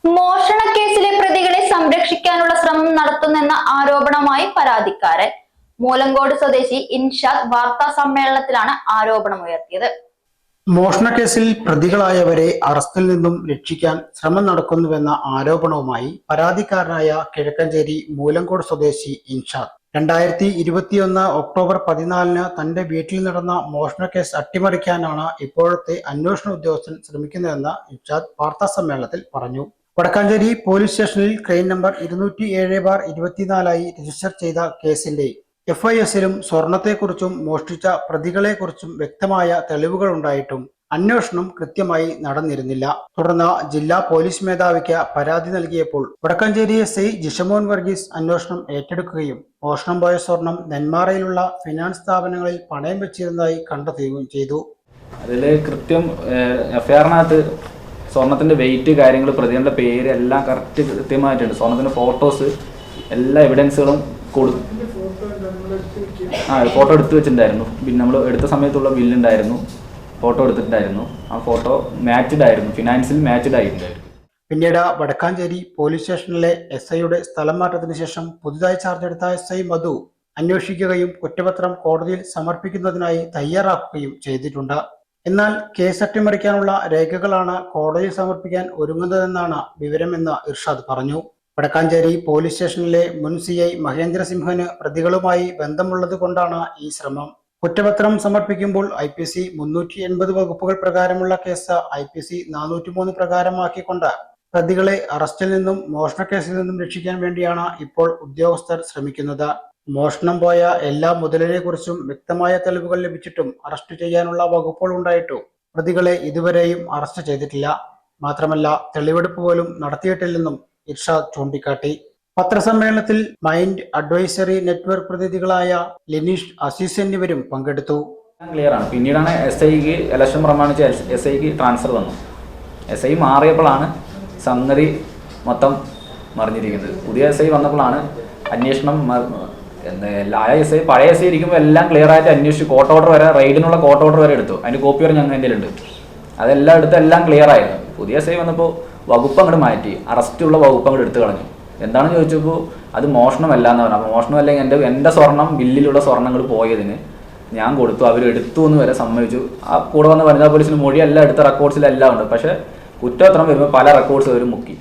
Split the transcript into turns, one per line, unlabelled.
മോഷണക്കേസിലെ പ്രതികളെ സംരക്ഷിക്കാനുള്ള ശ്രമം നടത്തുന്നെന്ന ആരോപണമായി പരാതിക്കാരൻ. മൂലങ്കോട് സ്വദേശി ഇൻഷാദ് വാർത്താ സമ്മേളനത്തിലാണ് ആരോപണമുയർത്തിയത്.
മോഷണക്കേസിൽ പ്രതികളായവരെ അറസ്റ്റിൽ നിന്നും രക്ഷിക്കാൻ ശ്രമം നടക്കുന്നുവെന്ന ആരോപണവുമായി പരാതിക്കാരനായ കിഴക്കഞ്ചേരി മൂലങ്കോട് സ്വദേശി ഇൻഷാദ് 2021 ഒക്ടോബർ 14 തന്റെ വീട്ടിൽ നടന്ന മോഷണക്കേസ് അട്ടിമറിക്കാനാണ് ഇപ്പോഴത്തെ അന്വേഷണ ഉദ്യോഗസ്ഥൻ ശ്രമിക്കുന്നതെന്ന് ഇൻഷാദ് വാർത്താസമ്മേളനത്തിൽ പറഞ്ഞു. വടക്കാഞ്ചേരി പോലീസ് സ്റ്റേഷനിൽ ക്രൈം നമ്പർ 207/24 രജിസ്റ്റർ ചെയ്ത കേസിന്റെ FISലും സ്വർണത്തെക്കുറിച്ചും മോഷ്ടിച്ച പ്രതികളെക്കുറിച്ചും വ്യക്തമായ തെളിവുകൾ ഉണ്ടായിട്ടും അന്വേഷണം കൃത്യമായി നടന്നിരുന്നില്ല. തുടർന്ന് ജില്ലാ പോലീസ് മേധാവിക്ക് പരാതി നൽകിയപ്പോൾ വടക്കാഞ്ചേരി SI ജിഷമോൻ വർഗീസ് അന്വേഷണം ഏറ്റെടുക്കുകയും മോഷണം പോയ സ്വർണം നെന്മാറയിലുള്ള ഫിനാൻസ് സ്ഥാപനങ്ങളിൽ പണയം വെച്ചിരുന്നതായി കണ്ടെത്തുകയും ചെയ്തു.
അതിൽ കൃത്യം FIRനകത്ത് സ്വർണത്തിന്റെ വെയിറ്റ്, കാര്യങ്ങൾ, പ്രതികളുടെ പേര് എല്ലാം കൃത്യമായിട്ടുണ്ട്. സ്വർണത്തിന്റെ ഫോട്ടോസ്, എല്ലാ എവിഡൻസുകളും ഫോട്ടോ എടുത്തു വെച്ചിട്ടുണ്ടായിരുന്നു. നമ്മൾ എടുത്ത സമയത്തുള്ള ബില്ലുണ്ടായിരുന്നു, ഫോട്ടോ എടുത്തിട്ടുണ്ടായിരുന്നു. ആ ഫോട്ടോ മാച്ച്ഡ് ആയിരുന്നു, ഫിനാൻസിൽ മാച്ച്ഡ് ആയിട്ടുണ്ടായിരുന്നു.
പിന്നീട് വടക്കാഞ്ചേരി പോലീസ് സ്റ്റേഷനിലെ SIയുടെ സ്ഥലം മാറ്റത്തിന് ശേഷം പുതുതായി ചാർജ് എടുത്ത SI മധു അന്വേഷിക്കുകയും കുറ്റപത്രം കോടതിയിൽ സമർപ്പിക്കുന്നതിനായി തയ്യാറാക്കുകയും ചെയ്തിട്ടുണ്ട്. എന്നാൽ കേസ് അട്ടിമറിക്കാനുള്ള രേഖകളാണ് കോടതിയിൽ സമർപ്പിക്കാൻ ഒരുങ്ങുന്നതെന്നാണ് വിവരമെന്ന് ഇർഷാദ് പറഞ്ഞു. വടക്കാഞ്ചേരി പോലീസ് സ്റ്റേഷനിലെ മുൻ CI മഹേന്ദ്ര സിംഹന് പ്രതികളുമായി ബന്ധമുള്ളത് കൊണ്ടാണ് ഈ ശ്രമം. കുറ്റപത്രം സമർപ്പിക്കുമ്പോൾ IPC 380 വകുപ്പുകൾ പ്രകാരമുള്ള കേസ് IPC 403 പ്രകാരമാക്കിക്കൊണ്ട് പ്രതികളെ അറസ്റ്റിൽ നിന്നും മോഷണക്കേസിൽ നിന്നും രക്ഷിക്കാൻ വേണ്ടിയാണ് ഇപ്പോൾ ഉദ്യോഗസ്ഥർ ശ്രമിക്കുന്നത്. മോഷണം പോയ എല്ലാ മുതലിനെ കുറിച്ചും വ്യക്തമായ തെളിവുകൾ ലഭിച്ചിട്ടും അറസ്റ്റ് ചെയ്യാനുള്ള വകുപ്പുകൾ ഉണ്ടായിട്ടും പ്രതികളെ ഇതുവരെയും അറസ്റ്റ് ചെയ്തിട്ടില്ല. മാത്രമല്ല, തെളിവെടുപ്പ് പോലും നടത്തിയിട്ടില്ലെന്നും ഇർഷാദ് ചൂണ്ടിക്കാട്ടി. പത്രസമ്മേളനത്തിൽ മൈൻഡ് അഡ്വൈസറി നെറ്റ്വർക്ക് പ്രതിനിധികളായ ലിനീഷ്, അസീസ് എന്നിവരും പങ്കെടുത്തു.
ക്ലിയർ ആണ്. പിന്നീടാണ് SIക്ക് ഇലക്ഷൻ പ്രമാണിച്ച് SIക്ക് ട്രാൻസ്ഫർ വന്നു. SI മാറിയപ്പോഴാണ് സംഗതി മൊത്തം മറിഞ്ഞിരിക്കുന്നത്. പുതിയ SI വന്നപ്പോഴാണ് അന്വേഷണം പഴയ SI ഇരിക്കുമ്പോൾ എല്ലാം ക്ലിയർ ആയിട്ട് അന്വേഷിച്ചു. കോർട്ട് ഓർഡർ വരെ, റെയ്ഡിനുള്ള കോർട്ട് ഓർഡർ വരെ എടുത്തു. അതിന്റെ കോപ്പി വരെ ഞങ്ങൾ എൻ്റെ ഉണ്ട്. അതെല്ലാം എടുത്ത് എല്ലാം ക്ലിയർ ആയിരുന്നു. പുതിയ SI വന്നപ്പോൾ വകുപ്പ് അങ്ങോട്ട് മാറ്റി, അറസ്റ്റുള്ള വകുപ്പ് അങ്ങോട്ട് എടുത്തു കളഞ്ഞു. എന്താണെന്ന് ചോദിച്ചപ്പോൾ അത് മോഷണമല്ല എന്ന് പറഞ്ഞു. അപ്പോൾ മോഷണമല്ലെങ്കിൽ എൻ്റെ സ്വർണം, ബില്ലിലുള്ള സ്വർണ്ണങ്ങൾ പോയതിന് ഞാൻ കൊടുത്തു, അവരെടുത്തു എന്ന് വരെ സമ്മതിച്ചു. ആ കൂടെ വന്ന വനിതാ പോലീസിന് മൊഴിയെല്ലാം എടുത്ത റെക്കോർഡ്സിലെല്ലാം ഉണ്ട്. പക്ഷേ കുറ്റപത്രം വരുമ്പോൾ പല റെക്കോർഡ്സ് അവർ മുക്കി.